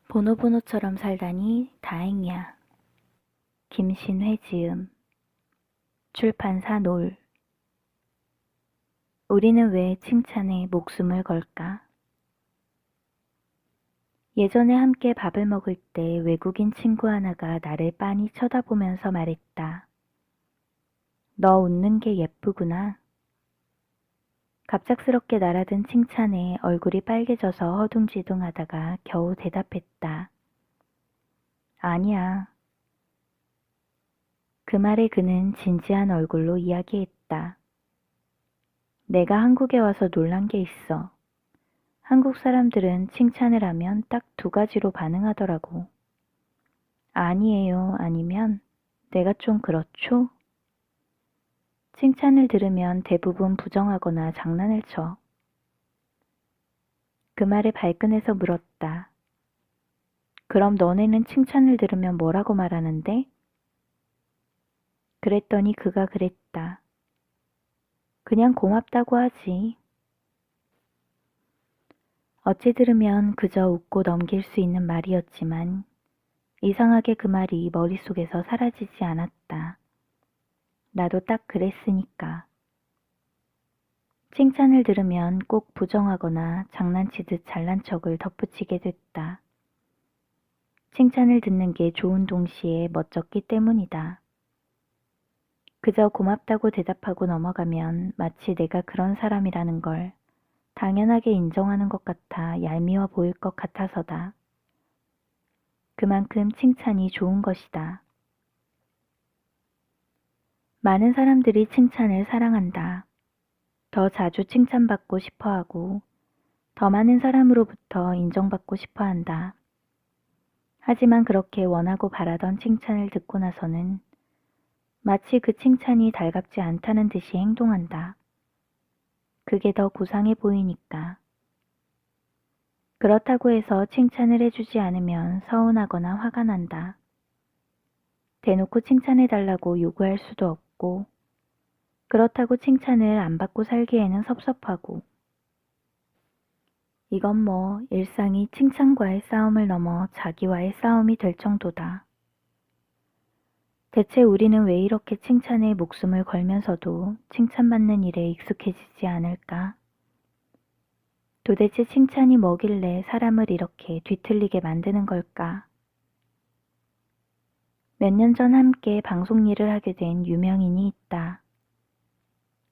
보노보노처럼 살다니 다행이야. 김신회 지음. 출판사 놀. 우리는 왜 칭찬에 목숨을 걸까? 예전에 함께 밥을 먹을 때 외국인 친구 하나가 나를 빤히 쳐다보면서 말했다. 너 웃는 게 예쁘구나. 갑작스럽게 날아든 칭찬에 얼굴이 빨개져서 허둥지둥하다가 겨우 대답했다. 아니야. 그 말에 그는 진지한 얼굴로 이야기했다. 내가 한국에 와서 놀란 게 있어. 한국 사람들은 칭찬을 하면 딱 두 가지로 반응하더라고. 아니에요, 아니면 내가 좀 그렇죠? 칭찬을 들으면 대부분 부정하거나 장난을 쳐. 그 말에 발끈해서 물었다. 그럼 너네는 칭찬을 들으면 뭐라고 말하는데? 그랬더니 그가 그랬다. 그냥 고맙다고 하지. 어찌 들으면 그저 웃고 넘길 수 있는 말이었지만 이상하게 그 말이 머릿속에서 사라지지 않았다. 나도 딱 그랬으니까. 칭찬을 들으면 꼭 부정하거나 장난치듯 잘난 척을 덧붙이게 됐다. 칭찬을 듣는 게 좋은 동시에 멋졌기 때문이다. 그저 고맙다고 대답하고 넘어가면 마치 내가 그런 사람이라는 걸 당연하게 인정하는 것 같아 얄미워 보일 것 같아서다. 그만큼 칭찬이 좋은 것이다. 많은 사람들이 칭찬을 사랑한다. 더 자주 칭찬받고 싶어 하고 더 많은 사람으로부터 인정받고 싶어 한다. 하지만 그렇게 원하고 바라던 칭찬을 듣고 나서는 마치 그 칭찬이 달갑지 않다는 듯이 행동한다. 그게 더 고상해 보이니까. 그렇다고 해서 칭찬을 해주지 않으면 서운하거나 화가 난다. 대놓고 칭찬해달라고 요구할 수도 없고 그렇다고 칭찬을 안 받고 살기에는 섭섭하고 이건 뭐 일상이 칭찬과의 싸움을 넘어 자기와의 싸움이 될 정도다. 대체 우리는 왜 이렇게 칭찬에 목숨을 걸면서도 칭찬받는 일에 익숙해지지 않을까? 도대체 칭찬이 뭐길래 사람을 이렇게 뒤틀리게 만드는 걸까? 몇 년 전 함께 방송 일을 하게 된 유명인이 있다.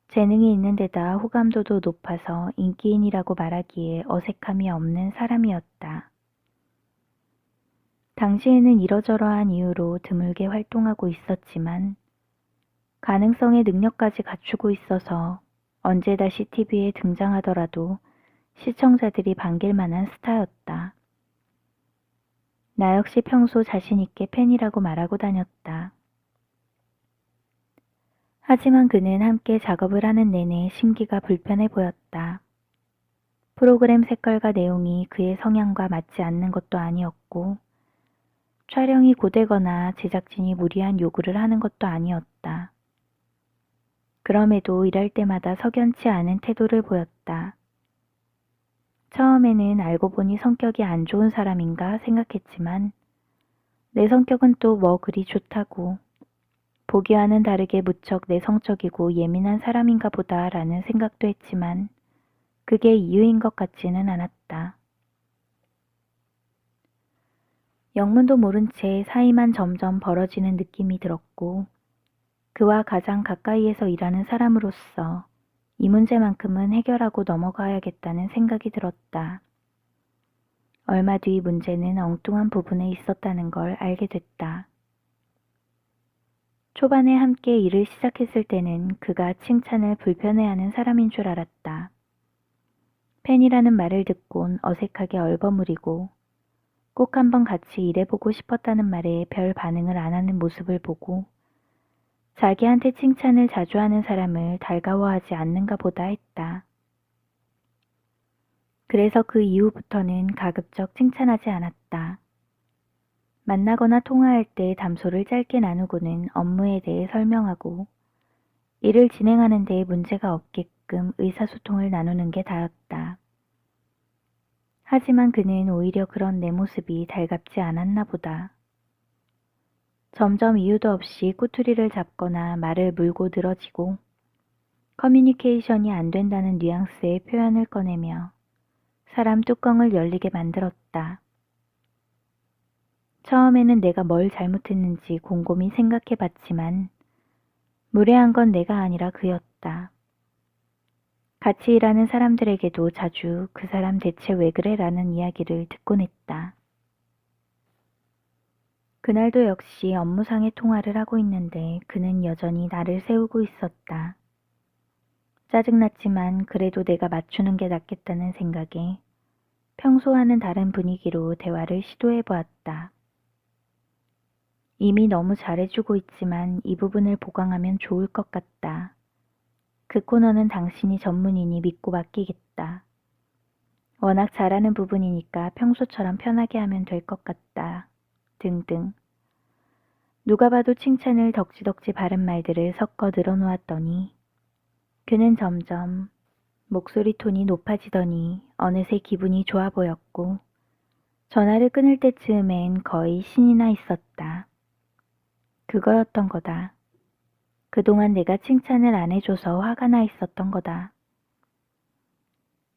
재능이 있는 데다 호감도도 높아서 인기인이라고 말하기에 어색함이 없는 사람이었다. 당시에는 이러저러한 이유로 드물게 활동하고 있었지만 가능성의 능력까지 갖추고 있어서 언제 다시 TV에 등장하더라도 시청자들이 반길 만한 스타였다. 나 역시 평소 자신있게 팬이라고 말하고 다녔다. 하지만 그는 함께 작업을 하는 내내 심기가 불편해 보였다. 프로그램 색깔과 내용이 그의 성향과 맞지 않는 것도 아니었고 촬영이 고되거나 제작진이 무리한 요구를 하는 것도 아니었다. 그럼에도 일할 때마다 석연치 않은 태도를 보였다. 처음에는 알고 보니 성격이 안 좋은 사람인가 생각했지만 내 성격은 또 뭐 그리 좋다고 보기와는 다르게 무척 내성적이고 예민한 사람인가 보다라는 생각도 했지만 그게 이유인 것 같지는 않았다. 영문도 모른 채 사이만 점점 벌어지는 느낌이 들었고 그와 가장 가까이에서 일하는 사람으로서 이 문제만큼은 해결하고 넘어가야겠다는 생각이 들었다. 얼마 뒤 문제는 엉뚱한 부분에 있었다는 걸 알게 됐다. 초반에 함께 일을 시작했을 때는 그가 칭찬을 불편해하는 사람인 줄 알았다. 팬이라는 말을 듣곤 어색하게 얼버무리고 꼭 한번 같이 일해보고 싶었다는 말에 별 반응을 안 하는 모습을 보고 자기한테 칭찬을 자주 하는 사람을 달가워하지 않는가 보다 했다. 그래서 그 이후부터는 가급적 칭찬하지 않았다. 만나거나 통화할 때 담소를 짧게 나누고는 업무에 대해 설명하고 일을 진행하는 데 문제가 없게끔 의사소통을 나누는 게 다였다. 하지만 그는 오히려 그런 내 모습이 달갑지 않았나 보다. 점점 이유도 없이 꼬투리를 잡거나 말을 물고 늘어지고 커뮤니케이션이 안 된다는 뉘앙스의 표현을 꺼내며 사람 뚜껑을 열리게 만들었다. 처음에는 내가 뭘 잘못했는지 곰곰이 생각해 봤지만 무례한 건 내가 아니라 그였다. 같이 일하는 사람들에게도 자주 그 사람 대체 왜 그래? 라는 이야기를 듣곤 했다. 그날도 역시 업무상의 통화를 하고 있는데 그는 여전히 나를 세우고 있었다. 짜증났지만 그래도 내가 맞추는 게 낫겠다는 생각에 평소와는 다른 분위기로 대화를 시도해 보았다. 이미 너무 잘해주고 있지만 이 부분을 보강하면 좋을 것 같다. 그 코너는 당신이 전문이니 믿고 맡기겠다. 워낙 잘하는 부분이니까 평소처럼 편하게 하면 될 것 같다. 등등. 누가 봐도 칭찬을 덕지덕지 바른 말들을 섞어 늘어놓았더니 그는 점점 목소리 톤이 높아지더니 어느새 기분이 좋아 보였고 전화를 끊을 때쯤엔 거의 신이 나 있었다. 그거였던 거다. 그동안 내가 칭찬을 안 해줘서 화가 나 있었던 거다.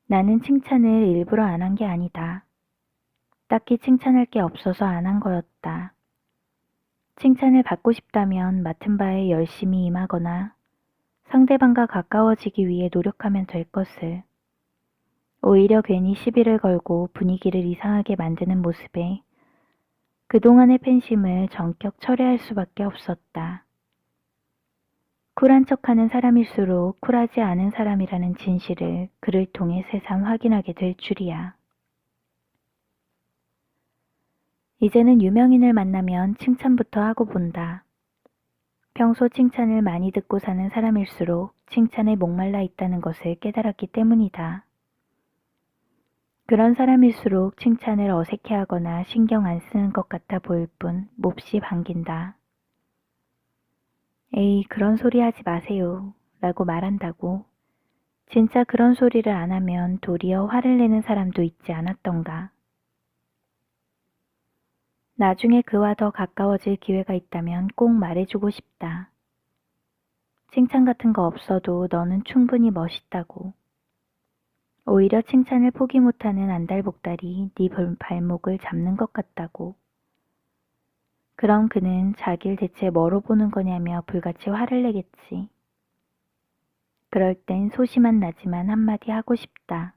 나는 칭찬을 일부러 안 한 게 아니다. 딱히 칭찬할 게 없어서 안 한 거였다. 칭찬을 받고 싶다면 맡은 바에 열심히 임하거나 상대방과 가까워지기 위해 노력하면 될 것을. 오히려 괜히 시비를 걸고 분위기를 이상하게 만드는 모습에 그동안의 팬심을 전격 철회할 수밖에 없었다. 쿨한 척하는 사람일수록 쿨하지 않은 사람이라는 진실을 그를 통해 새삼 확인하게 될 줄이야. 이제는 유명인을 만나면 칭찬부터 하고 본다. 평소 칭찬을 많이 듣고 사는 사람일수록 칭찬에 목말라 있다는 것을 깨달았기 때문이다. 그런 사람일수록 칭찬을 어색해하거나 신경 안 쓰는 것 같아 보일 뿐 몹시 반긴다. 에이, 그런 소리 하지 마세요 라고 말한다고. 진짜 그런 소리를 안 하면 도리어 화를 내는 사람도 있지 않았던가. 나중에 그와 더 가까워질 기회가 있다면 꼭 말해주고 싶다. 칭찬 같은 거 없어도 너는 충분히 멋있다고. 오히려 칭찬을 포기 못하는 안달복달이 네 발목을 잡는 것 같다고. 그럼 그는 자길 대체 뭐로 보는 거냐며 불같이 화를 내겠지. 그럴 땐 소심한 나지만 한마디 하고 싶다.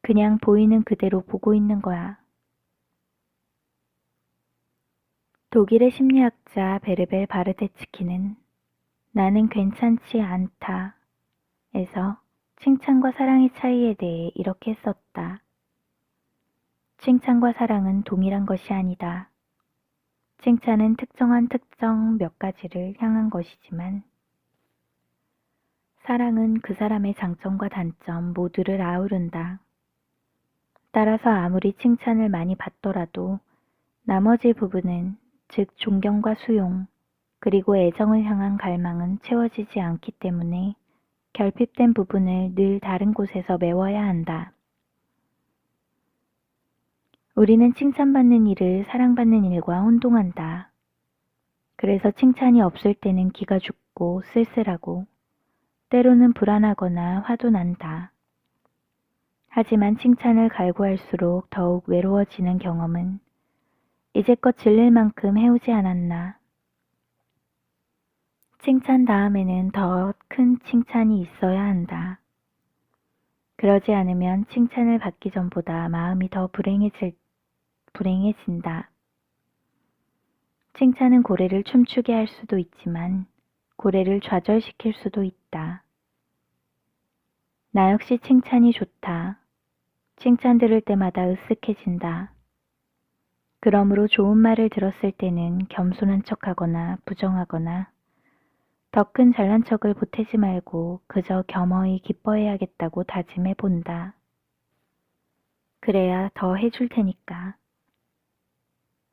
그냥 보이는 그대로 보고 있는 거야. 독일의 심리학자 베르벨 바르데츠키는 나는 괜찮지 않다 에서 칭찬과 사랑의 차이에 대해 이렇게 썼다. 칭찬과 사랑은 동일한 것이 아니다. 칭찬은 특정 몇 가지를 향한 것이지만 사랑은 그 사람의 장점과 단점 모두를 아우른다. 따라서 아무리 칭찬을 많이 받더라도 나머지 부분은 즉 존경과 수용 그리고 애정을 향한 갈망은 채워지지 않기 때문에 결핍된 부분을 늘 다른 곳에서 메워야 한다. 우리는 칭찬받는 일을 사랑받는 일과 혼동한다. 그래서 칭찬이 없을 때는 기가 죽고 쓸쓸하고 때로는 불안하거나 화도 난다. 하지만 칭찬을 갈구할수록 더욱 외로워지는 경험은 이제껏 질릴 만큼 해오지 않았나. 칭찬 다음에는 더 큰 칭찬이 있어야 한다. 그러지 않으면 칭찬을 받기 전보다 마음이 더 불행해진다. 칭찬은 고래를 춤추게 할 수도 있지만 고래를 좌절시킬 수도 있다. 나 역시 칭찬이 좋다. 칭찬 들을 때마다 으쓱해진다. 그러므로 좋은 말을 들었을 때는 겸손한 척하거나 부정하거나 더 큰 잘난 척을 보태지 말고 그저 겸허히 기뻐해야겠다고 다짐해 본다. 그래야 더 해줄 테니까.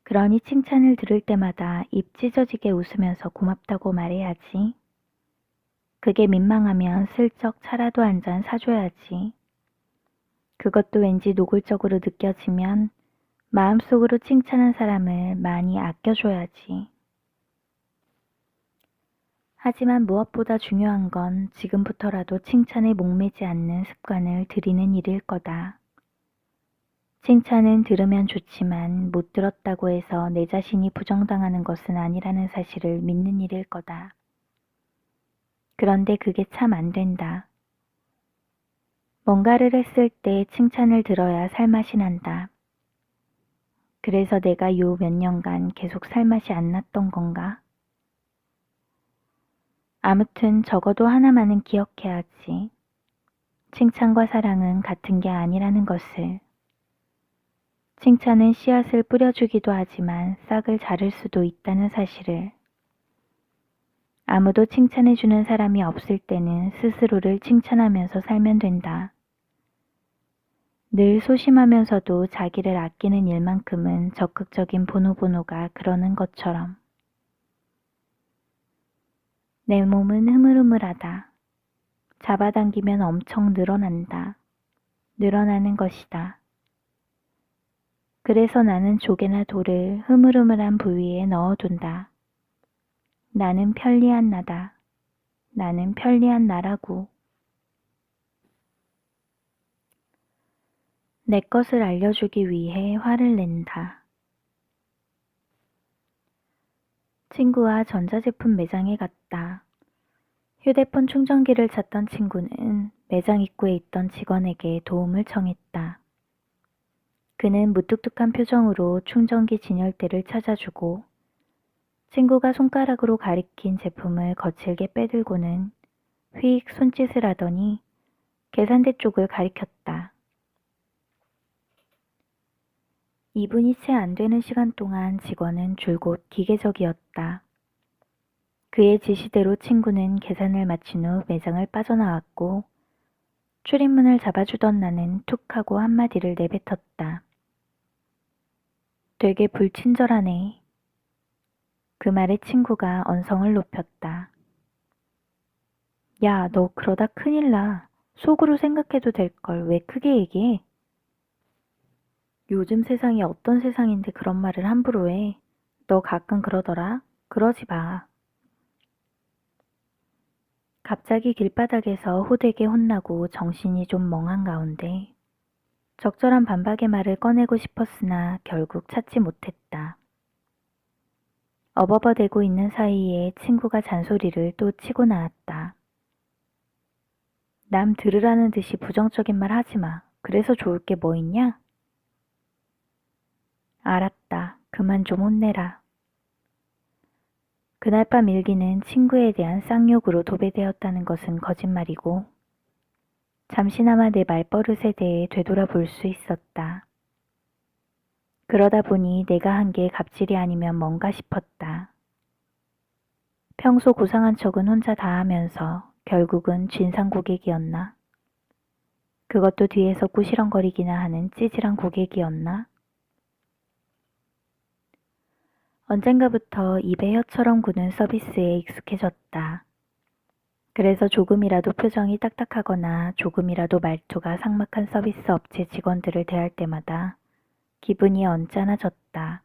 그러니 칭찬을 들을 때마다 입 찢어지게 웃으면서 고맙다고 말해야지. 그게 민망하면 슬쩍 차라도 한 잔 사줘야지. 그것도 왠지 노골적으로 느껴지면 마음속으로 칭찬한 사람을 많이 아껴줘야지. 하지만 무엇보다 중요한 건 지금부터라도 칭찬에 목매지 않는 습관을 들이는 일일 거다. 칭찬은 들으면 좋지만 못 들었다고 해서 내 자신이 부정당하는 것은 아니라는 사실을 믿는 일일 거다. 그런데 그게 참 안 된다. 뭔가를 했을 때 칭찬을 들어야 살맛이 난다. 그래서 내가 요 몇 년간 계속 살맛이 안 났던 건가? 아무튼 적어도 하나만은 기억해야지. 칭찬과 사랑은 같은 게 아니라는 것을. 칭찬은 씨앗을 뿌려주기도 하지만 싹을 자를 수도 있다는 사실을. 아무도 칭찬해주는 사람이 없을 때는 스스로를 칭찬하면서 살면 된다. 늘 소심하면서도 자기를 아끼는 일만큼은 적극적인 보노보노가 그러는 것처럼. 내 몸은 흐물흐물하다. 잡아당기면 엄청 늘어난다. 늘어나는 것이다. 그래서 나는 조개나 돌을 흐물흐물한 부위에 넣어둔다. 나는 편리한 나다. 나는 편리한 나라고. 내 것을 알려주기 위해 화를 낸다. 친구와 전자제품 매장에 갔다. 휴대폰 충전기를 찾던 친구는 매장 입구에 있던 직원에게 도움을 청했다. 그는 무뚝뚝한 표정으로 충전기 진열대를 찾아주고 친구가 손가락으로 가리킨 제품을 거칠게 빼들고는 휙 손짓을 하더니 계산대 쪽을 가리켰다. 2분이 채 안 되는 시간 동안 직원은 줄곧 기계적이었다. 그의 지시대로 친구는 계산을 마친 후 매장을 빠져나왔고 출입문을 잡아주던 나는 툭 하고 한마디를 내뱉었다. 되게 불친절하네. 그 말에 친구가 언성을 높였다. 야, 너 그러다 큰일 나. 속으로 생각해도 될 걸 왜 크게 얘기해? 요즘 세상이 어떤 세상인데 그런 말을 함부로 해. 너 가끔 그러더라. 그러지 마. 갑자기 길바닥에서 호되게 혼나고 정신이 좀 멍한 가운데 적절한 반박의 말을 꺼내고 싶었으나 결국 찾지 못했다. 어버버대고 있는 사이에 친구가 잔소리를 또 치고 나왔다. 남 들으라는 듯이 부정적인 말 하지 마. 그래서 좋을 게 뭐 있냐? 알았다. 그만 좀 혼내라. 그날 밤 일기는 친구에 대한 쌍욕으로 도배되었다는 것은 거짓말이고 잠시나마 내 말버릇에 대해 되돌아볼 수 있었다. 그러다 보니 내가 한 게 갑질이 아니면 뭔가 싶었다. 평소 고상한 척은 혼자 다 하면서 결국은 진상 고객이었나? 그것도 뒤에서 꾸시렁거리기나 하는 찌질한 고객이었나? 언젠가부터 입에 혀처럼 구는 서비스에 익숙해졌다. 그래서 조금이라도 표정이 딱딱하거나 조금이라도 말투가 삭막한 서비스 업체 직원들을 대할 때마다 기분이 언짢아졌다.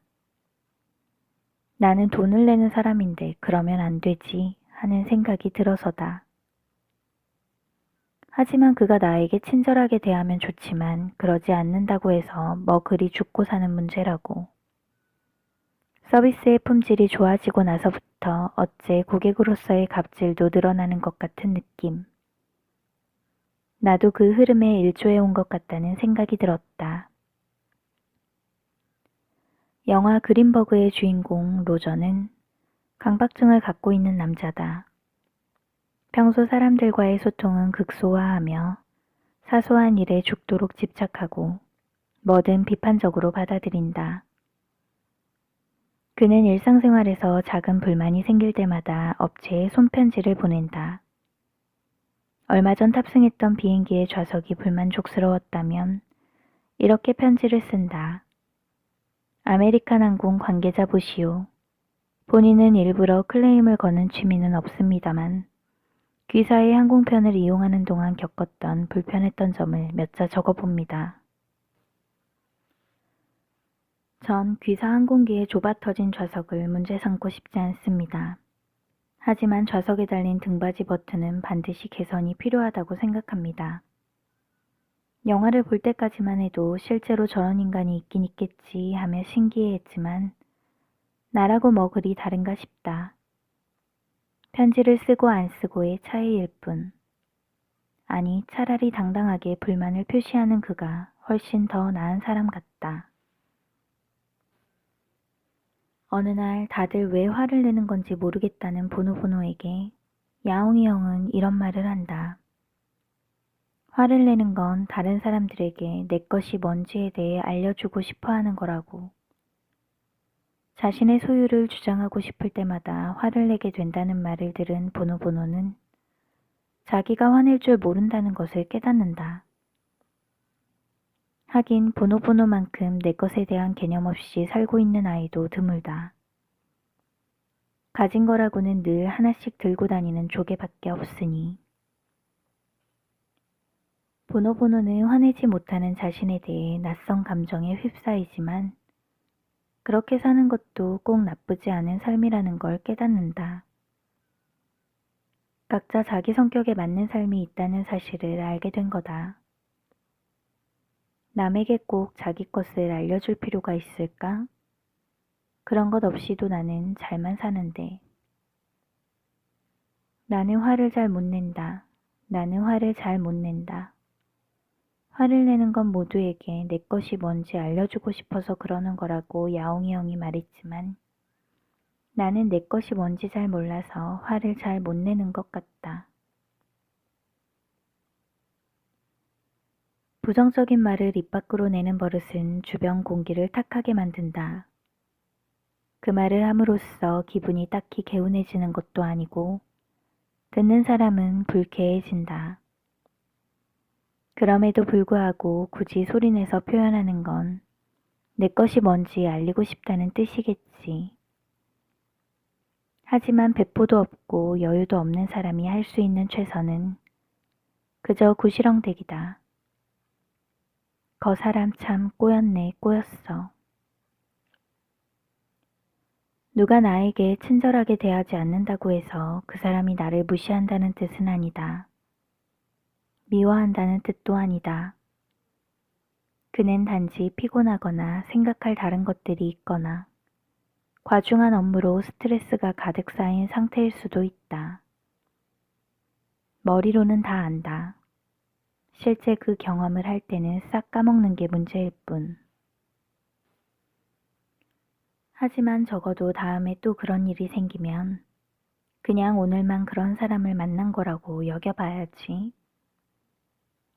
나는 돈을 내는 사람인데 그러면 안 되지 하는 생각이 들어서다. 하지만 그가 나에게 친절하게 대하면 좋지만 그러지 않는다고 해서 뭐 그리 죽고 사는 문제라고. 서비스의 품질이 좋아지고 나서부터 어째 고객으로서의 갑질도 늘어나는 것 같은 느낌. 나도 그 흐름에 일조해 온 것 같다는 생각이 들었다. 영화 그린버그의 주인공 로저는 강박증을 갖고 있는 남자다. 평소 사람들과의 소통은 극소화하며 사소한 일에 죽도록 집착하고 뭐든 비판적으로 받아들인다. 그는 일상생활에서 작은 불만이 생길 때마다 업체에 손편지를 보낸다. 얼마 전 탑승했던 비행기의 좌석이 불만족스러웠다면 이렇게 편지를 쓴다. 아메리칸 항공 관계자 보시오. 본인은 일부러 클레임을 거는 취미는 없습니다만 귀사의 항공편을 이용하는 동안 겪었던 불편했던 점을 몇 자 적어봅니다. 전 귀사 항공기의 좁아터진 좌석을 문제 삼고 싶지 않습니다. 하지만 좌석에 달린 등받이 버튼은 반드시 개선이 필요하다고 생각합니다. 영화를 볼 때까지만 해도 실제로 저런 인간이 있긴 있겠지 하며 신기해했지만 나라고 뭐 그리 다른가 싶다. 편지를 쓰고 안 쓰고의 차이일 뿐. 아니, 차라리 당당하게 불만을 표시하는 그가 훨씬 더 나은 사람 같다. 어느 날 다들 왜 화를 내는 건지 모르겠다는 보노보노에게 야옹이 형은 이런 말을 한다. 화를 내는 건 다른 사람들에게 내 것이 뭔지에 대해 알려주고 싶어 하는 거라고. 자신의 소유를 주장하고 싶을 때마다 화를 내게 된다는 말을 들은 보노보노는 자기가 화낼 줄 모른다는 것을 깨닫는다. 하긴 보노보노만큼 내 것에 대한 개념 없이 살고 있는 아이도 드물다. 가진 거라고는 늘 하나씩 들고 다니는 조개밖에 없으니. 보노보노는 화내지 못하는 자신에 대해 낯선 감정에 휩싸이지만 그렇게 사는 것도 꼭 나쁘지 않은 삶이라는 걸 깨닫는다. 각자 자기 성격에 맞는 삶이 있다는 사실을 알게 된 거다. 남에게 꼭 자기 것을 알려줄 필요가 있을까? 그런 것 없이도 나는 잘만 사는데. 나는 화를 잘 못 낸다. 나는 화를 잘 못 낸다. 화를 내는 건 모두에게 내 것이 뭔지 알려주고 싶어서 그러는 거라고 야옹이 형이 말했지만 나는 내 것이 뭔지 잘 몰라서 화를 잘 못 내는 것 같다. 부정적인 말을 입 밖으로 내는 버릇은 주변 공기를 탁하게 만든다. 그 말을 함으로써 기분이 딱히 개운해지는 것도 아니고 듣는 사람은 불쾌해진다. 그럼에도 불구하고 굳이 소리내서 표현하는 건 내 것이 뭔지 알리고 싶다는 뜻이겠지. 하지만 배포도 없고 여유도 없는 사람이 할 수 있는 최선은 그저 구시렁대기다. 거 사람 참 꼬였네 꼬였어. 누가 나에게 친절하게 대하지 않는다고 해서 그 사람이 나를 무시한다는 뜻은 아니다. 미워한다는 뜻도 아니다. 그는 단지 피곤하거나 생각할 다른 것들이 있거나 과중한 업무로 스트레스가 가득 쌓인 상태일 수도 있다. 머리로는 다 안다. 실제 그 경험을 할 때는 싹 까먹는 게 문제일 뿐. 하지만 적어도 다음에 또 그런 일이 생기면 그냥 오늘만 그런 사람을 만난 거라고 여겨봐야지.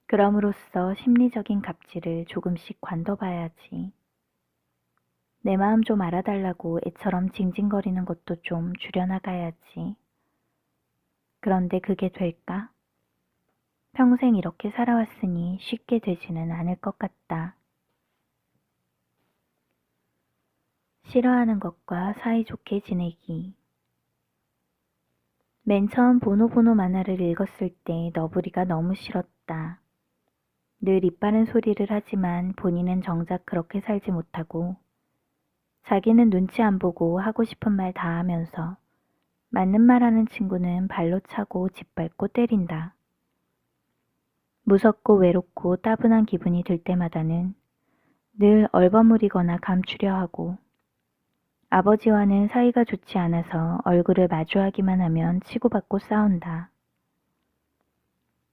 그럼으로써 심리적인 갑질을 조금씩 관둬봐야지. 내 마음 좀 알아달라고 애처럼 징징거리는 것도 좀 줄여나가야지. 그런데 그게 될까? 평생 이렇게 살아왔으니 쉽게 되지는 않을 것 같다. 싫어하는 것과 사이좋게 지내기. 맨 처음 보노보노 만화를 읽었을 때 너부리가 너무 싫었다. 늘 입바른 소리를 하지만 본인은 정작 그렇게 살지 못하고 자기는 눈치 안 보고 하고 싶은 말 다 하면서 맞는 말 하는 친구는 발로 차고 짓밟고 때린다. 무섭고 외롭고 따분한 기분이 들 때마다는 늘 얼버무리거나 감추려 하고 아버지와는 사이가 좋지 않아서 얼굴을 마주하기만 하면 치고받고 싸운다.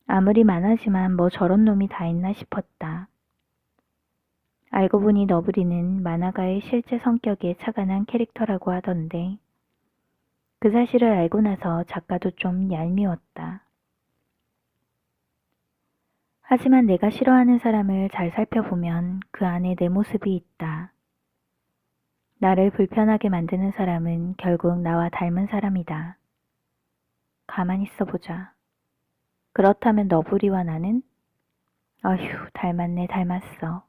아무리 만화지만 뭐 저런 놈이 다 있나 싶었다. 알고 보니 너부리는 만화가의 실제 성격에 착안한 캐릭터라고 하던데 그 사실을 알고 나서 작가도 좀 얄미웠다. 하지만 내가 싫어하는 사람을 잘 살펴보면 그 안에 내 모습이 있다. 나를 불편하게 만드는 사람은 결국 나와 닮은 사람이다. 가만히 있어보자. 그렇다면 너부리와 나는? 어휴, 닮았네, 닮았어.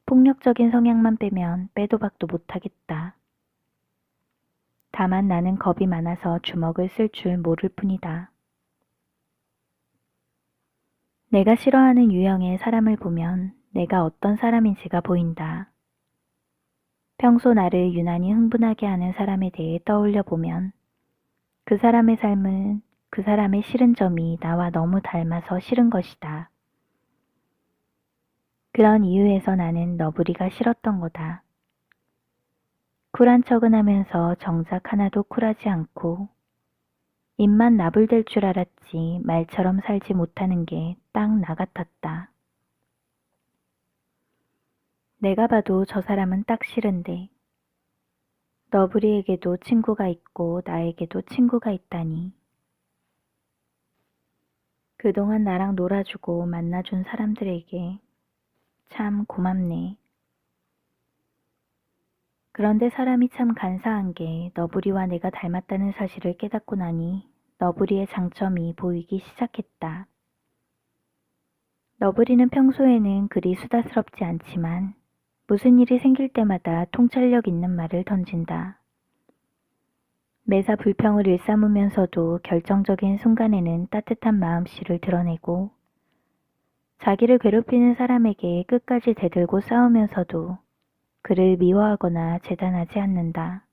폭력적인 성향만 빼면 빼도 박도 못하겠다. 다만 나는 겁이 많아서 주먹을 쓸 줄 모를 뿐이다. 내가 싫어하는 유형의 사람을 보면 내가 어떤 사람인지가 보인다. 평소 나를 유난히 흥분하게 하는 사람에 대해 떠올려 보면 그 사람의 삶은 그 사람의 싫은 점이 나와 너무 닮아서 싫은 것이다. 그런 이유에서 나는 너부리가 싫었던 거다. 쿨한 척은 하면서 정작 하나도 쿨하지 않고 입만 나불댈 줄 알았지 말처럼 살지 못하는 게 딱 나 같았다. 내가 봐도 저 사람은 딱 싫은데 너부리에게도 친구가 있고 나에게도 친구가 있다니. 그동안 나랑 놀아주고 만나준 사람들에게 참 고맙네. 그런데 사람이 참 간사한 게 너부리와 내가 닮았다는 사실을 깨닫고 나니 너부리의 장점이 보이기 시작했다. 너부리는 평소에는 그리 수다스럽지 않지만 무슨 일이 생길 때마다 통찰력 있는 말을 던진다. 매사 불평을 일삼으면서도 결정적인 순간에는 따뜻한 마음씨를 드러내고 자기를 괴롭히는 사람에게 끝까지 대들고 싸우면서도 그를 미워하거나 재단하지 않는다.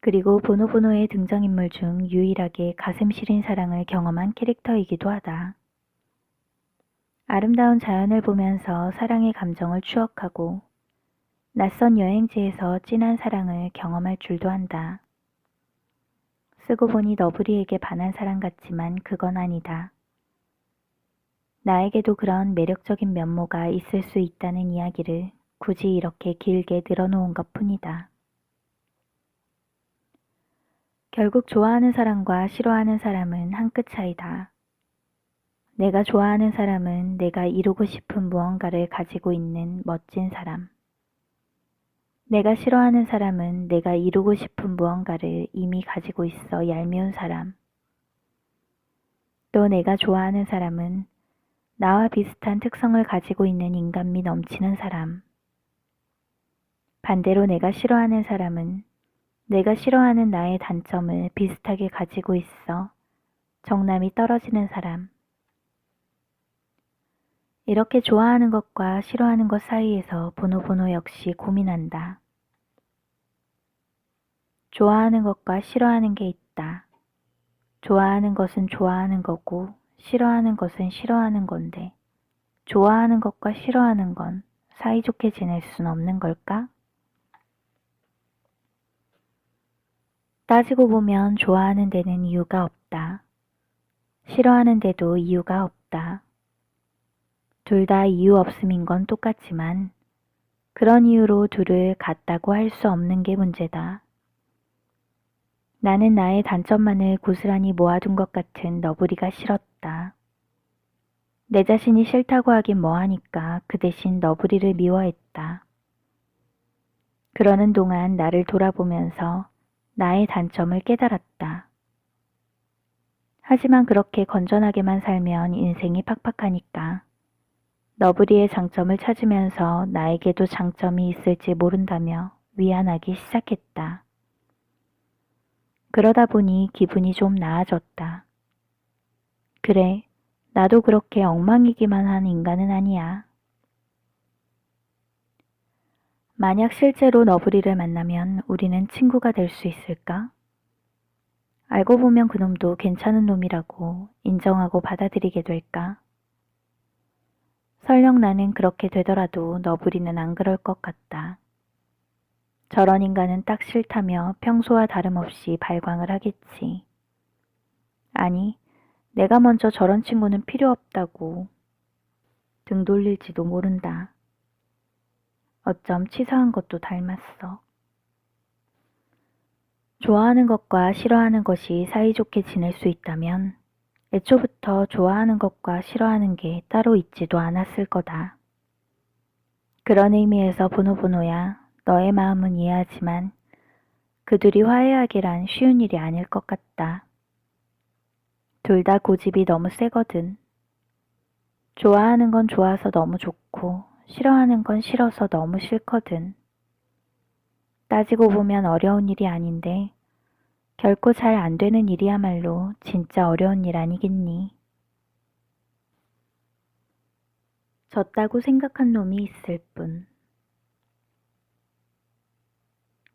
그리고 보노보노의 등장인물 중 유일하게 가슴 시린 사랑을 경험한 캐릭터이기도 하다. 아름다운 자연을 보면서 사랑의 감정을 추억하고 낯선 여행지에서 진한 사랑을 경험할 줄도 안다. 쓰고 보니 너부리에게 반한 사람 같지만 그건 아니다. 나에게도 그런 매력적인 면모가 있을 수 있다는 이야기를 굳이 이렇게 길게 늘어놓은 것 뿐이다. 결국 좋아하는 사람과 싫어하는 사람은 한 끗 차이다. 내가 좋아하는 사람은 내가 이루고 싶은 무언가를 가지고 있는 멋진 사람. 내가 싫어하는 사람은 내가 이루고 싶은 무언가를 이미 가지고 있어 얄미운 사람. 또 내가 좋아하는 사람은 나와 비슷한 특성을 가지고 있는 인간미 넘치는 사람. 반대로 내가 싫어하는 사람은 내가 싫어하는 나의 단점을 비슷하게 가지고 있어 정남이 떨어지는 사람. 이렇게 좋아하는 것과 싫어하는 것 사이에서 보노보노 역시 고민한다. 좋아하는 것과 싫어하는 게 있다. 좋아하는 것은 좋아하는 거고 싫어하는 것은 싫어하는 건데 좋아하는 것과 싫어하는 건 사이좋게 지낼 순 없는 걸까? 따지고 보면 좋아하는 데는 이유가 없다. 싫어하는 데도 이유가 없다. 둘 다 이유 없음인 건 똑같지만 그런 이유로 둘을 같다고 할 수 없는 게 문제다. 나는 나의 단점만을 고스란히 모아둔 것 같은 너부리가 싫었다. 내 자신이 싫다고 하긴 뭐하니까 그 대신 너부리를 미워했다. 그러는 동안 나를 돌아보면서 나의 단점을 깨달았다. 하지만 그렇게 건전하게만 살면 인생이 팍팍하니까 너부리의 장점을 찾으면서 나에게도 장점이 있을지 모른다며 위안하기 시작했다. 그러다 보니 기분이 좀 나아졌다. 그래, 나도 그렇게 엉망이기만 한 인간은 아니야. 만약 실제로 너부리를 만나면 우리는 친구가 될 수 있을까? 알고 보면 그놈도 괜찮은 놈이라고 인정하고 받아들이게 될까? 설령 나는 그렇게 되더라도 너부리는 안 그럴 것 같다. 저런 인간은 딱 싫다며 평소와 다름없이 발광을 하겠지. 아니, 내가 먼저 저런 친구는 필요 없다고 등 돌릴지도 모른다. 어쩜 치사한 것도 닮았어. 좋아하는 것과 싫어하는 것이 사이좋게 지낼 수 있다면 애초부터 좋아하는 것과 싫어하는 게 따로 있지도 않았을 거다. 그런 의미에서 보노보노야, 너의 마음은 이해하지만 그들이 화해하기란 쉬운 일이 아닐 것 같다. 둘 다 고집이 너무 세거든. 좋아하는 건 좋아서 너무 좋고 싫어하는 건 싫어서 너무 싫거든. 따지고 보면 어려운 일이 아닌데 결코 잘 안 되는 일이야말로 진짜 어려운 일 아니겠니? 졌다고 생각한 놈이 있을 뿐.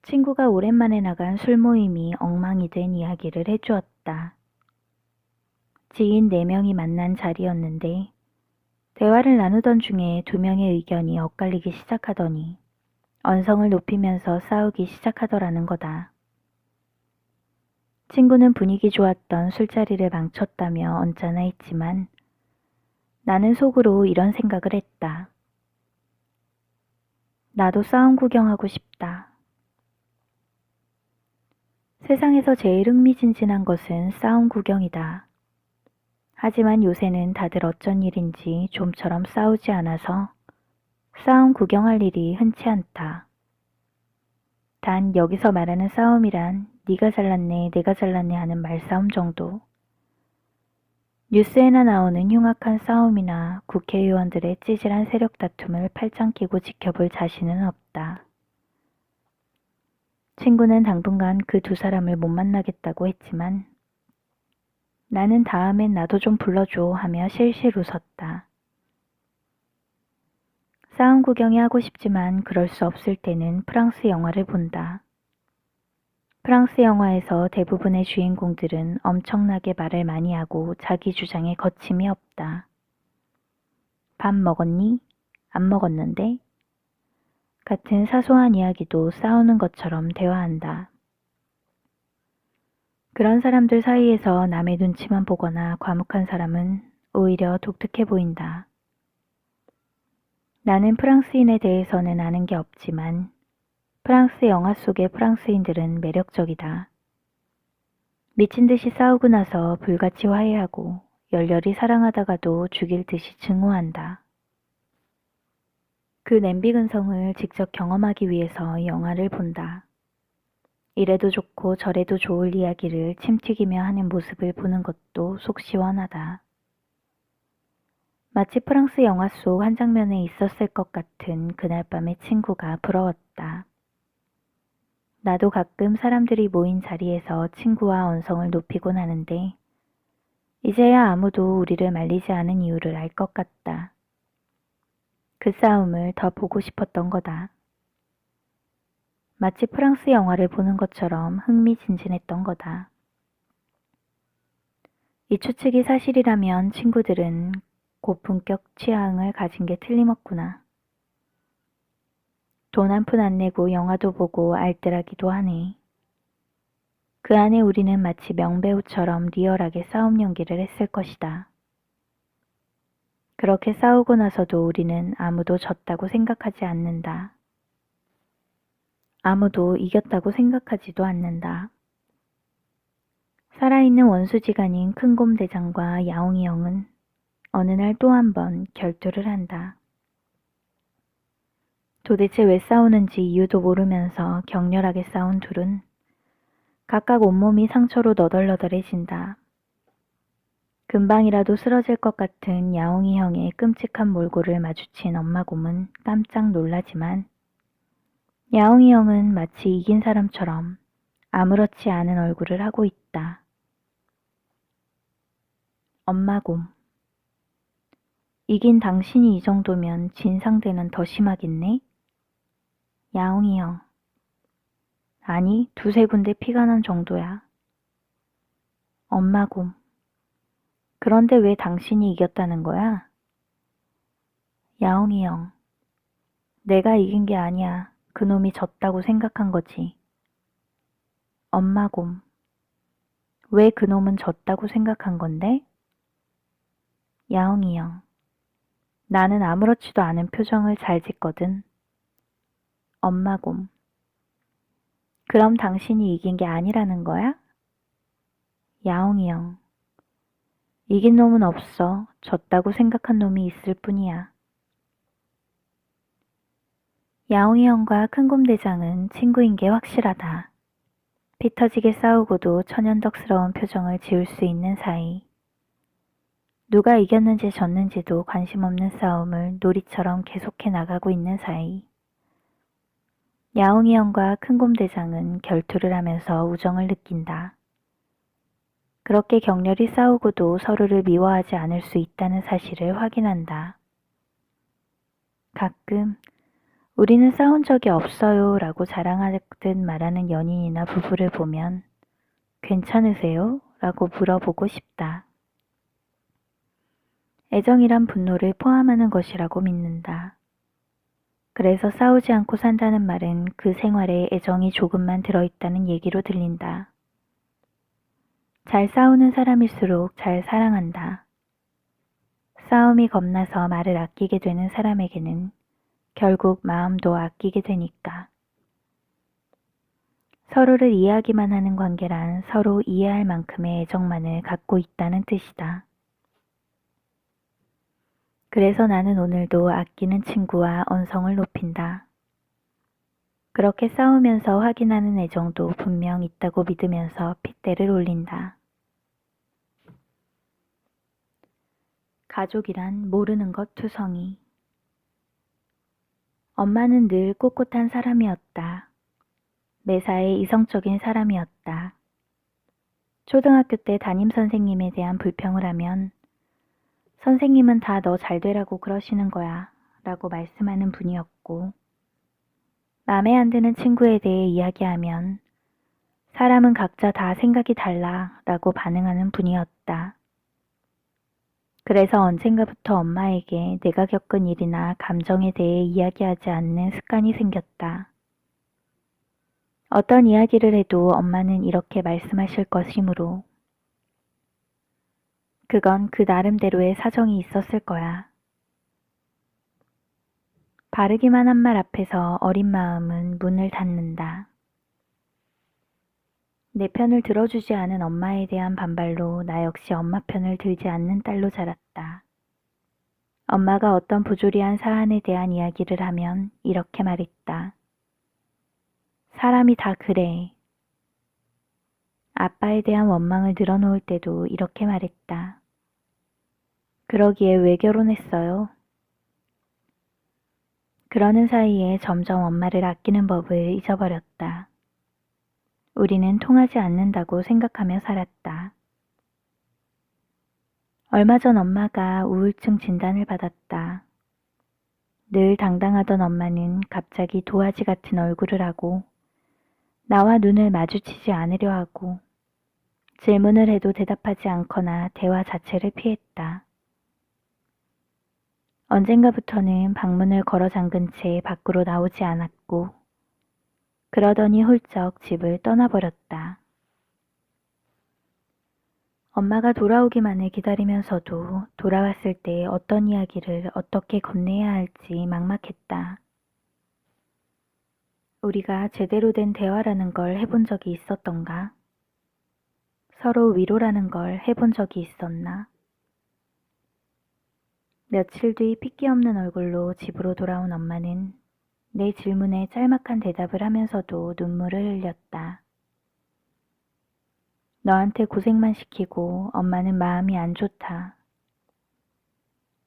친구가 오랜만에 나간 술 모임이 엉망이 된 이야기를 해주었다. 지인 4명이 만난 자리였는데 대화를 나누던 중에 2명의 의견이 엇갈리기 시작하더니 언성을 높이면서 싸우기 시작하더라는 거다. 친구는 분위기 좋았던 술자리를 망쳤다며 언짢아 했지만 나는 속으로 이런 생각을 했다. 나도 싸움 구경하고 싶다. 세상에서 제일 흥미진진한 것은 싸움 구경이다. 하지만 요새는 다들 어쩐 일인지 좀처럼 싸우지 않아서 싸움 구경할 일이 흔치 않다. 단 여기서 말하는 싸움이란 네가 잘났네 내가 잘났네 하는 말싸움 정도. 뉴스에나 나오는 흉악한 싸움이나 국회의원들의 찌질한 세력 다툼을 팔짱 끼고 지켜볼 자신은 없다. 친구는 당분간 그 2사람을 못 만나겠다고 했지만 나는 다음엔 나도 좀 불러줘 하며 실실 웃었다. 싸움 구경이 하고 싶지만 그럴 수 없을 때는 프랑스 영화를 본다. 프랑스 영화에서 대부분의 주인공들은 엄청나게 말을 많이 하고 자기 주장에 거침이 없다. 밥 먹었니? 안 먹었는데? 같은 사소한 이야기도 싸우는 것처럼 대화한다. 그런 사람들 사이에서 남의 눈치만 보거나 과묵한 사람은 오히려 독특해 보인다. 나는 프랑스인에 대해서는 아는 게 없지만 프랑스 영화 속의 프랑스인들은 매력적이다. 미친 듯이 싸우고 나서 불같이 화해하고 열렬히 사랑하다가도 죽일 듯이 증오한다. 그 냄비 근성을 직접 경험하기 위해서 영화를 본다. 이래도 좋고 저래도 좋을 이야기를 침튀기며 하는 모습을 보는 것도 속 시원하다. 마치 프랑스 영화 속 한 장면에 있었을 것 같은 그날 밤의 친구가 부러웠다. 나도 가끔 사람들이 모인 자리에서 친구와 언성을 높이곤 하는데 이제야 아무도 우리를 말리지 않은 이유를 알 것 같다. 그 싸움을 더 보고 싶었던 거다. 마치 프랑스 영화를 보는 것처럼 흥미진진했던 거다. 이 추측이 사실이라면 친구들은 고품격 취향을 가진 게 틀림없구나. 돈 한 푼 안 내고 영화도 보고 알뜰하기도 하네. 그 안에 우리는 마치 명배우처럼 리얼하게 싸움 연기를 했을 것이다. 그렇게 싸우고 나서도 우리는 아무도 졌다고 생각하지 않는다. 아무도 이겼다고 생각하지도 않는다. 살아있는 원수지간인 큰곰대장과 야옹이 형은 어느 날 또 한 번 결투를 한다. 도대체 왜 싸우는지 이유도 모르면서 격렬하게 싸운 둘은 각각 온몸이 상처로 너덜너덜해진다. 금방이라도 쓰러질 것 같은 야옹이 형의 끔찍한 몰골을 마주친 엄마곰은 깜짝 놀라지만 야옹이 형은 마치 이긴 사람처럼 아무렇지 않은 얼굴을 하고 있다. 엄마곰. 이긴 당신이 이 정도면 진 상대는 더 심하겠네? 야옹이 형. 아니, 2-3군데 피가 난 정도야. 엄마곰. 그런데 왜 당신이 이겼다는 거야? 야옹이 형. 내가 이긴 게 아니야. 그놈이 졌다고 생각한 거지. 엄마곰. 왜 그놈은 졌다고 생각한 건데? 야옹이 형. 나는 아무렇지도 않은 표정을 잘 짓거든. 엄마곰. 그럼 당신이 이긴 게 아니라는 거야? 야옹이 형. 이긴 놈은 없어. 졌다고 생각한 놈이 있을 뿐이야. 야옹이 형과 큰곰대장은 친구인 게 확실하다. 피 터지게 싸우고도 천연덕스러운 표정을 지을 수 있는 사이. 누가 이겼는지 졌는지도 관심 없는 싸움을 놀이처럼 계속해 나가고 있는 사이. 야옹이 형과 큰곰대장은 결투를 하면서 우정을 느낀다. 그렇게 격렬히 싸우고도 서로를 미워하지 않을 수 있다는 사실을 확인한다. 가끔 우리는 싸운 적이 없어요 라고 자랑하듯 말하는 연인이나 부부를 보면 괜찮으세요? 라고 물어보고 싶다. 애정이란 분노를 포함하는 것이라고 믿는다. 그래서 싸우지 않고 산다는 말은 그 생활에 애정이 조금만 들어있다는 얘기로 들린다. 잘 싸우는 사람일수록 잘 사랑한다. 싸움이 겁나서 말을 아끼게 되는 사람에게는 결국 마음도 아끼게 되니까. 서로를 이해하기만 하는 관계란 서로 이해할 만큼의 애정만을 갖고 있다는 뜻이다. 그래서 나는 오늘도 아끼는 친구와 언성을 높인다. 그렇게 싸우면서 확인하는 애정도 분명 있다고 믿으면서 핏대를 올린다. 가족이란 모르는 것 투성이. 엄마는 늘 꼿꼿한 사람이었다. 매사에 이성적인 사람이었다. 초등학교 때 담임선생님에 대한 불평을 하면 선생님은 다 너 잘 되라고 그러시는 거야 라고 말씀하는 분이었고, 맘에 안 드는 친구에 대해 이야기하면 사람은 각자 다 생각이 달라 라고 반응하는 분이었다. 그래서 언젠가부터 엄마에게 내가 겪은 일이나 감정에 대해 이야기하지 않는 습관이 생겼다. 어떤 이야기를 해도 엄마는 이렇게 말씀하실 것이므로 그건 그 나름대로의 사정이 있었을 거야. 바르기만 한 말 앞에서 어린 마음은 문을 닫는다. 내 편을 들어주지 않은 엄마에 대한 반발로 나 역시 엄마 편을 들지 않는 딸로 자랐다. 엄마가 어떤 부조리한 사안에 대한 이야기를 하면 이렇게 말했다. 사람이 다 그래. 아빠에 대한 원망을 늘어놓을 때도 이렇게 말했다. 그러기에 왜 결혼했어요? 그러는 사이에 점점 엄마를 아끼는 법을 잊어버렸다. 우리는 통하지 않는다고 생각하며 살았다. 얼마 전 엄마가 우울증 진단을 받았다. 늘 당당하던 엄마는 갑자기 도화지 같은 얼굴을 하고 나와 눈을 마주치지 않으려 하고 질문을 해도 대답하지 않거나 대화 자체를 피했다. 언젠가부터는 방문을 걸어 잠근 채 밖으로 나오지 않았고 그러더니 훌쩍 집을 떠나버렸다. 엄마가 돌아오기만을 기다리면서도 돌아왔을 때 어떤 이야기를 어떻게 건네야 할지 막막했다. 우리가 제대로 된 대화라는 걸 해본 적이 있었던가? 서로 위로라는 걸 해본 적이 있었나? 며칠 뒤 핏기 없는 얼굴로 집으로 돌아온 엄마는 내 질문에 짤막한 대답을 하면서도 눈물을 흘렸다. 너한테 고생만 시키고 엄마는 마음이 안 좋다.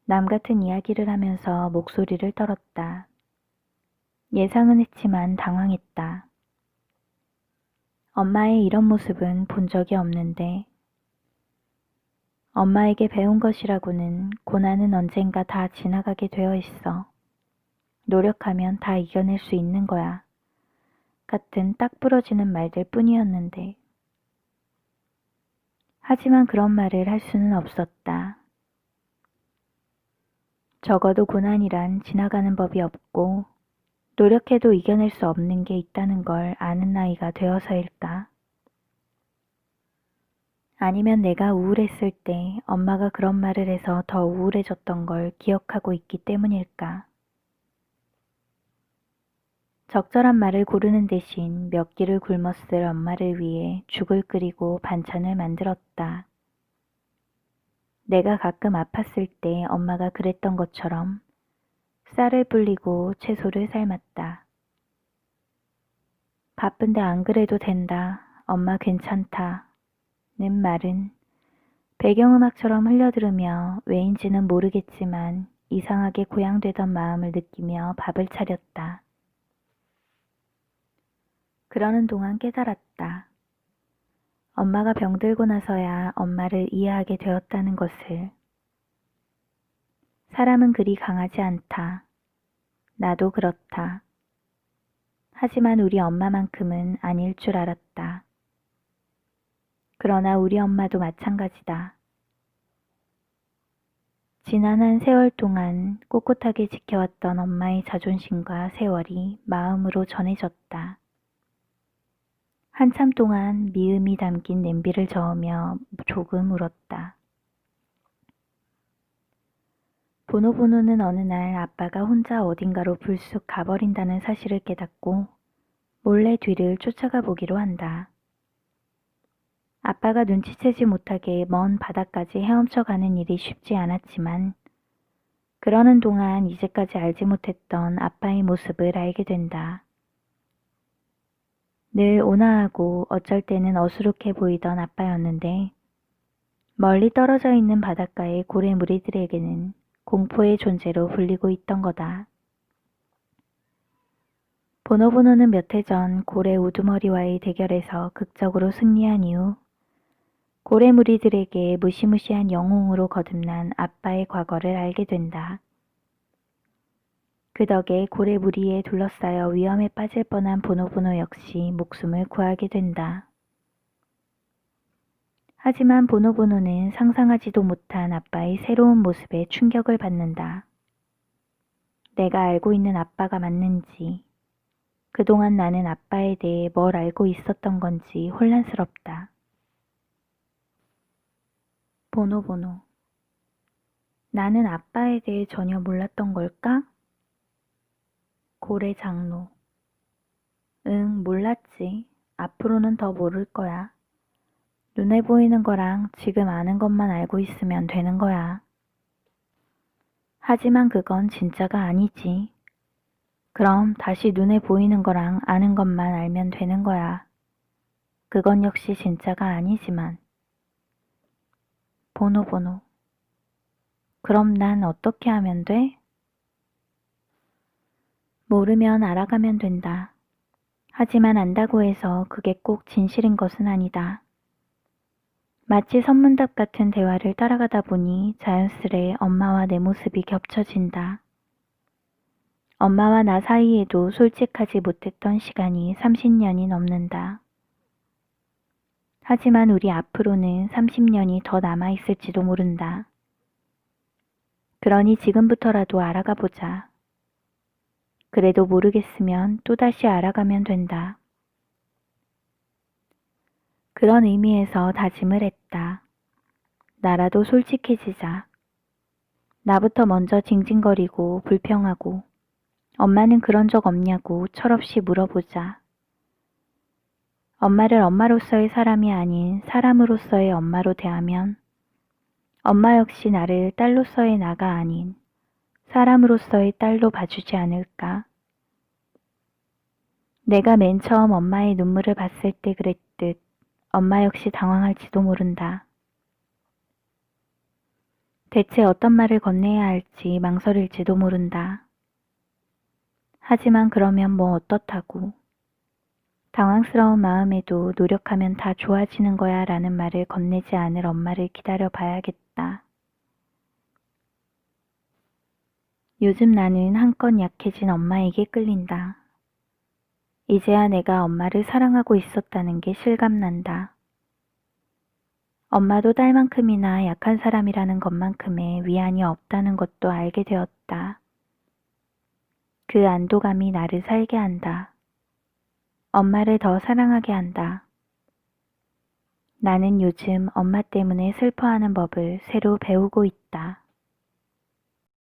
남 같은 이야기를 하면서 목소리를 떨었다. 예상은 했지만 당황했다. 엄마의 이런 모습은 본 적이 없는데 엄마에게 배운 것이라고는 고난은 언젠가 다 지나가게 되어 있어. 노력하면 다 이겨낼 수 있는 거야. 같은 딱 부러지는 말들 뿐이었는데 하지만 그런 말을 할 수는 없었다. 적어도 고난이란 지나가는 법이 없고 노력해도 이겨낼 수 없는 게 있다는 걸 아는 나이가 되어서일까? 아니면 내가 우울했을 때 엄마가 그런 말을 해서 더 우울해졌던 걸 기억하고 있기 때문일까? 적절한 말을 고르는 대신 몇 끼를 굶었을 엄마를 위해 죽을 끓이고 반찬을 만들었다. 내가 가끔 아팠을 때 엄마가 그랬던 것처럼 쌀을 불리고 채소를 삶았다. 바쁜데 안 그래도 된다. 엄마 괜찮다. 는 말은 배경음악처럼 흘려들으며 왜인지는 모르겠지만 이상하게 고양되던 마음을 느끼며 밥을 차렸다. 그러는 동안 깨달았다. 엄마가 병들고 나서야 엄마를 이해하게 되었다는 것을. 사람은 그리 강하지 않다. 나도 그렇다. 하지만 우리 엄마만큼은 아닐 줄 알았다. 그러나 우리 엄마도 마찬가지다. 지난 한 세월 동안 꼿꼿하게 지켜왔던 엄마의 자존심과 세월이 마음으로 전해졌다. 한참 동안 미움이 담긴 냄비를 저으며 조금 울었다. 보노보노는 어느 날 아빠가 혼자 어딘가로 불쑥 가버린다는 사실을 깨닫고 몰래 뒤를 쫓아가 보기로 한다. 아빠가 눈치채지 못하게 먼 바다까지 헤엄쳐 가는 일이 쉽지 않았지만 그러는 동안 이제까지 알지 못했던 아빠의 모습을 알게 된다. 늘 온화하고 어쩔 때는 어수룩해 보이던 아빠였는데 멀리 떨어져 있는 바닷가의 고래 무리들에게는 공포의 존재로 불리고 있던 거다. 보노보노는 몇 해 전 고래 우두머리와의 대결에서 극적으로 승리한 이후 고래 무리들에게 무시무시한 영웅으로 거듭난 아빠의 과거를 알게 된다. 그 덕에 고래 무리에 둘러싸여 위험에 빠질 뻔한 보노보노 역시 목숨을 구하게 된다. 하지만 보노보노는 상상하지도 못한 아빠의 새로운 모습에 충격을 받는다. 내가 알고 있는 아빠가 맞는지, 그동안 나는 아빠에 대해 뭘 알고 있었던 건지 혼란스럽다. 보노보노. 나는 아빠에 대해 전혀 몰랐던 걸까? 고래 장로. 응, 몰랐지. 앞으로는 더 모를 거야. 눈에 보이는 거랑 지금 아는 것만 알고 있으면 되는 거야. 하지만 그건 진짜가 아니지. 그럼 다시 눈에 보이는 거랑 아는 것만 알면 되는 거야. 그건 역시 진짜가 아니지만. 보노보노. 그럼 난 어떻게 하면 돼? 모르면 알아가면 된다. 하지만 안다고 해서 그게 꼭 진실인 것은 아니다. 마치 선문답 같은 대화를 따라가다 보니 자연스레 엄마와 내 모습이 겹쳐진다. 엄마와 나 사이에도 솔직하지 못했던 시간이 30년이 넘는다. 하지만 우리 앞으로는 30년이 더 남아있을지도 모른다. 그러니 지금부터라도 알아가 보자. 그래도 모르겠으면 또다시 알아가면 된다. 그런 의미에서 다짐을 했다. 나라도 솔직해지자. 나부터 먼저 징징거리고 불평하고 엄마는 그런 적 없냐고 철없이 물어보자. 엄마를 엄마로서의 사람이 아닌 사람으로서의 엄마로 대하면 엄마 역시 나를 딸로서의 나가 아닌 사람으로서의 딸로 봐주지 않을까? 내가 맨 처음 엄마의 눈물을 봤을 때 그랬듯 엄마 역시 당황할지도 모른다. 대체 어떤 말을 건네야 할지 망설일지도 모른다. 하지만 그러면 뭐 어떻다고. 당황스러운 마음에도 노력하면 다 좋아지는 거야 라는 말을 건네지 않을 엄마를 기다려 봐야겠다. 요즘 나는 한껏 약해진 엄마에게 끌린다. 이제야 내가 엄마를 사랑하고 있었다는 게 실감난다. 엄마도 딸만큼이나 약한 사람이라는 것만큼의 위안이 없다는 것도 알게 되었다. 그 안도감이 나를 살게 한다. 엄마를 더 사랑하게 한다. 나는 요즘 엄마 때문에 슬퍼하는 법을 새로 배우고 있다.